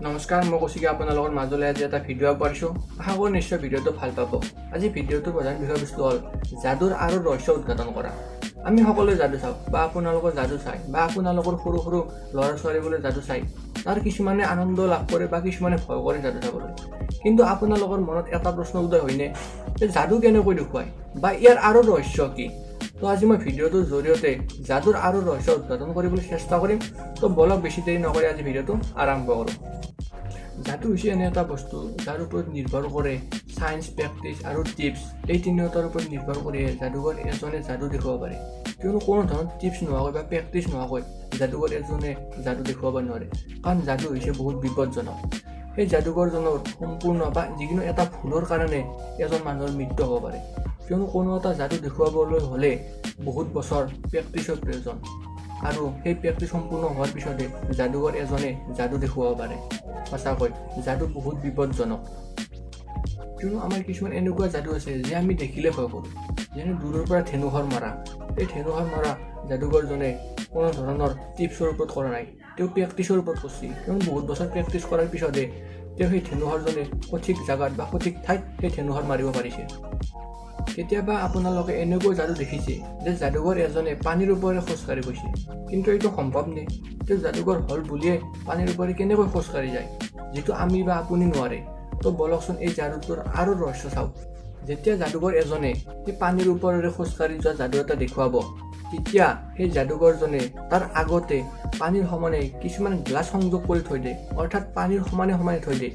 নমস্কাৰ, মই কৈছোঁ কি আপোনালোকৰ মাজলৈ আজি এটা ভিডিঅ' পাৰিছোঁ। আশা কৰোঁ নিশ্চয় ভিডিঅ'টো ভাল পাব। আজি ভিডিঅ'টোৰ প্ৰধান বিষয়বস্তু হ'ল যাদুৰ আৰু ৰহস্য উদ্ঘাটন কৰা। আমি সকলোৱে যাদু চাওঁ বা আপোনালোকৰ যাদু চাই বা আপোনালোকৰ সৰু সৰু ল'ৰা ছোৱালীবোৰে যাদু চাই। তাৰ কিছুমানে আনন্দ লাভ কৰে বা কিছুমানে ভয় কৰে যাদু চাবলৈ। কিন্তু আপোনালোকৰ মনত এটা প্ৰশ্ন উদয় হয়নে যে যাদু কেনেকৈ দেখুৱায় বা ইয়াৰ আৰু ৰহস্য কি? তো আজি মই ভিডিঅ'টোৰ জৰিয়তে যাদুৰ আৰু ৰহস্য উদ্ঘাটন কৰিবলৈ চেষ্টা কৰিম। তো বলক বেছি দেৰি নকৰি আজি ভিডিঅ'টো আৰম্ভ কৰোঁ। যাদু হৈছে এনে এটা বস্তু যাৰ ওপৰত নিৰ্ভৰ কৰে চায়েন্স, প্ৰেক্টিচ আৰু টিপছ। এই তিনিওটাৰ ওপৰত নিৰ্ভৰ কৰি যাদুকৰ এজনে যাদু দেখুৱাব পাৰে। কিয়নো কোনো ধৰণৰ টিপছ নোহোৱাকৈ বা প্ৰেক্টিচ নোহোৱাকৈ যাদুকৰ এজনে যাদু দেখুৱাব নোৱাৰে, কাৰণ যাদু হৈছে বহুত বিপদজনক। সেই যাদুকৰজনৰ সম্পূৰ্ণ বা যিকোনো এটা ভুলৰ কাৰণে এজন মানুহৰ মৃত্যু হ'ব পাৰে। কিয়নো কোনো এটা যাদু দেখুৱাবলৈ হ'লে বহুত বছৰ প্ৰেক্টিচৰ প্ৰয়োজন, আৰু সেই প্ৰেক্টিচ সম্পূৰ্ণ হোৱাৰ পিছতে যাদুকৰ এজনে যাদু দেখুৱাব পাৰে। সঁচাকৈ যাদু বহুত বিপদজনক, কিয়নো আমাৰ কিছুমান এনেকুৱা যাদু আছে যে আমি দেখিলে ভয় কৰোঁ। যেনে দূৰৰ পৰা ধেনুহৰ মাৰা। এই ধেনুহৰ মাৰা যাদুকৰজনে কোনো ধৰণৰ টিপছৰ ওপৰত কৰা নাই, তেওঁ প্ৰেক্টিচৰ ওপৰত কৰিছিল। কিয়নো বহুত বছৰ প্ৰেক্টিচ কৰাৰ পিছতে তেওঁ সেই ধেনুহৰজনে সঠিক জাগাত বা সঠিক ঠাইত সেই ধেনুহৰ মাৰিব পাৰিছে। কেতিয়াবা আপোনালোকে এনেকুৱা যাদু দেখিছে যে যাদুকৰ এজনে পানীৰ ওপৰেৰে খোজকাঢ়ি গৈছে, কিন্তু এইটো সম্ভৱ নে? তেওঁ যাদুকৰ হ'ল বুলিয়ে পানীৰ ওপৰে কেনেকৈ খোজকাঢ়ি যায়, যিটো আমি বা আপুনি নোৱাৰে। তো বলকচোন এই যাদুটোৰ আৰু ৰহস্য চাওক। যেতিয়া যাদুকৰ এজনে সেই পানীৰ ওপৰেৰে খোজকাঢ়ি যোৱা যাদু এটা দেখুৱাব, তেতিয়া সেই যাদুকৰজনে তাৰ আগতে পানীৰ সমানে কিছুমান গ্লাছ সংযোগ কৰি থৈ দিয়ে, অৰ্থাৎ পানীৰ সমানে সমানে থৈ দিয়ে।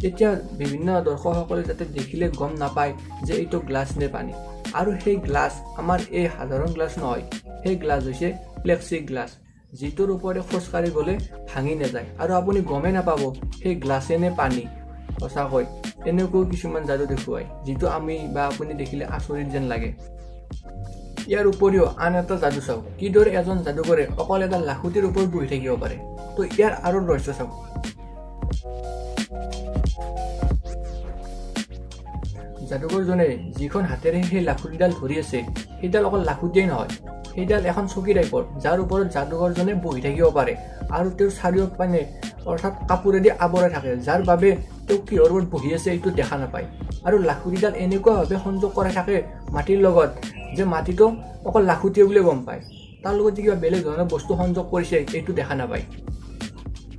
তেতিয়া বিভিন্ন দৰ্শকসকলে যাতে দেখিলে গম নাপায় যে এইটো গ্লাছ নে পানী। আৰু সেই গ্লাছ আমাৰ এই সাধাৰণ গ্লাছ নহয়, সেই গ্লাছ হৈছে প্লেক্সি গ্লাছ, যিটোৰ ওপৰে খোজকাঢ়ি গ'লে ভাঙি নাযায় আৰু আপুনি গমেই নাপাব সেই গ্লাছে নে পানী। সঁচাকৈ এনেকৈ কিছুমান যাদু দেখুৱায়, যিটো আমি বা আপুনি দেখিলে আচৰিত যেন লাগে। ইয়াৰ উপৰিও আন এটা যাদু চাওক, কিদৰে এজন যাদুকৰে অকল এটা লাখুটিৰ ওপৰত বহি থাকিব পাৰে। তো ইয়াৰ আৰু ৰহস্য চাওক। যাদুকৰজনে যিখন হাতেৰে সেই লাখুটিডাল ধৰি আছে, সেইডাল অকল লাখুটিয়েই নহয়, সেইডাল এখন চকী টাইপৰ, যাৰ ওপৰত যাদুকৰজনে বহি থাকিব পাৰে। আৰু তেওঁৰ চাৰিওপিনে অৰ্থাৎ কাপোৰেদি আৱৰাই থাকে, যাৰ বাবে তেওঁ কিহৰ ওপৰত বহি আছে এইটো দেখা নাপায়। আৰু লাখুটিডাল এনেকুৱাভাৱে সংযোগ কৰাই থাকে মাটিৰ লগত যে মাটিটো অকল লাখুটিয়ে বুলি গম পায়, তাৰ লগত যে কিবা বেলেগ ধৰণৰ বস্তু সংযোগ কৰিছে এইটো দেখা নাপায়।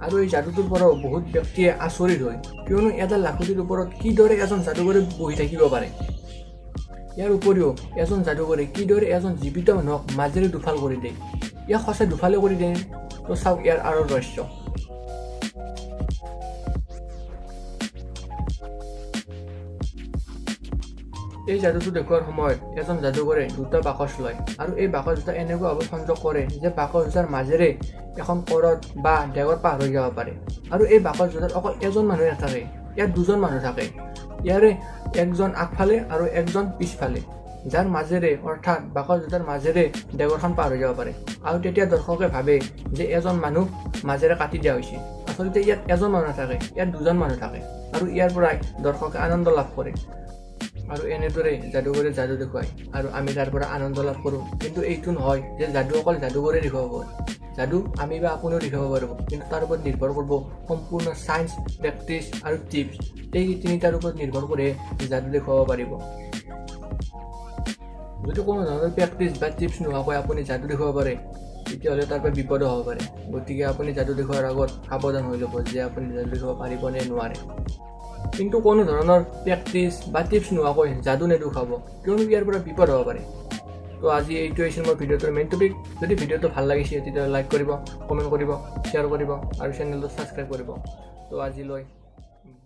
আৰু এই যাদুটোৰ পৰাও বহুত ব্যক্তিয়ে আচৰিত হয়, কিয়নো এটা লাখুটিৰ ওপৰত কিদৰে এজন যাদুকৰে বহি থাকিব পাৰে। ইয়াৰ উপৰিও এজন যাদুকৰে কিদৰে এজন জীৱিত মানুহক মাজেৰে দুফাল কৰি দিয়ে, ইয়াক সঁচাই দুফালে কৰি দিয়ে। তো চাওক ইয়াৰ আৰু ৰহস্য। এই যাদুটো দেখুৱাৰ সময়ত এজন যাদুকৰে দুটা বাকচ লয়, আৰু এই বাকচ দুটা এনেকুৱাভাৱে সংযোগ কৰে যে বাকচ দুটাৰ মাজেৰে এখন কৰত বা ডেগৰ পাৰ হৈ যাব পাৰে। আৰু এই বাকচ দুটাত অকল এজন মানুহ নাথাকে, ইয়াত দুজন মানুহ থাকে। ইয়াৰে একজন আগফালে আৰু একজন পিছফালে, যাৰ মাজেৰে অৰ্থাৎ বাকচ দুটাৰ মাজেৰে ডেগৰখন পাৰ হৈ যাব পাৰে। আৰু তেতিয়া দৰ্শকে ভাবে যে এজন মানুহ মাজেৰে কাটি দিয়া হৈছে। আচলতে ইয়াত এজন মানুহ নাথাকে, ইয়াত দুজন মানুহ থাকে, আৰু ইয়াৰ পৰাই দৰ্শকে আনন্দ লাভ কৰে। আৰু এনেদৰে যাদুকৰে যাদু দেখুৱায় আৰু আমি তাৰ পৰা আনন্দ লাভ কৰোঁ। কিন্তু এইটো নহয় যে যাদু অকল যাদুকৰে দেখুৱাব। যাদু আমি বা আপুনিও দেখুৱাব পাৰিব, কিন্তু তাৰ ওপৰত নিৰ্ভৰ কৰিব সম্পূৰ্ণ চায়েন্স, প্ৰেক্টিচ আৰু টিপছ। এই তিনিটাৰ ওপৰত নিৰ্ভৰ কৰি যাদু দেখুৱাব পাৰিব। যদি কোনো ধৰণৰ প্ৰেক্টিচ বা টিপছ নোহোৱাকৈ আপুনি যাদু দেখুৱাব পাৰে, তেতিয়াহ'লে তাৰ পৰা বিপদো হ'ব পাৰে। গতিকে আপুনি যাদু দেখুওৱাৰ আগত সাৱধান হৈ ল'ব যে আপুনি যাদু দেখুৱাব পাৰিব নে নোৱাৰে। কিন্তু কোনো ধৰণৰ প্ৰেক্টিচ বা টিপছ নোহোৱাকৈ যাদু নেদেখুৱাব, কিয়নো ইয়াৰ পৰা বিপদ হ'ব পাৰে। তো আজি এইটোৱে আছিল মোৰ ভিডিঅ'টোৰ মেইন টপিক। যদি ভিডিঅ'টো ভাল লাগিছে তেতিয়াহ'লে লাইক কৰিব, কমেণ্ট কৰিব, শ্বেয়াৰ কৰিব আৰু চেনেলটো ছাবস্ক্ৰাইব কৰিব। তো আজিলৈ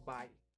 বাই।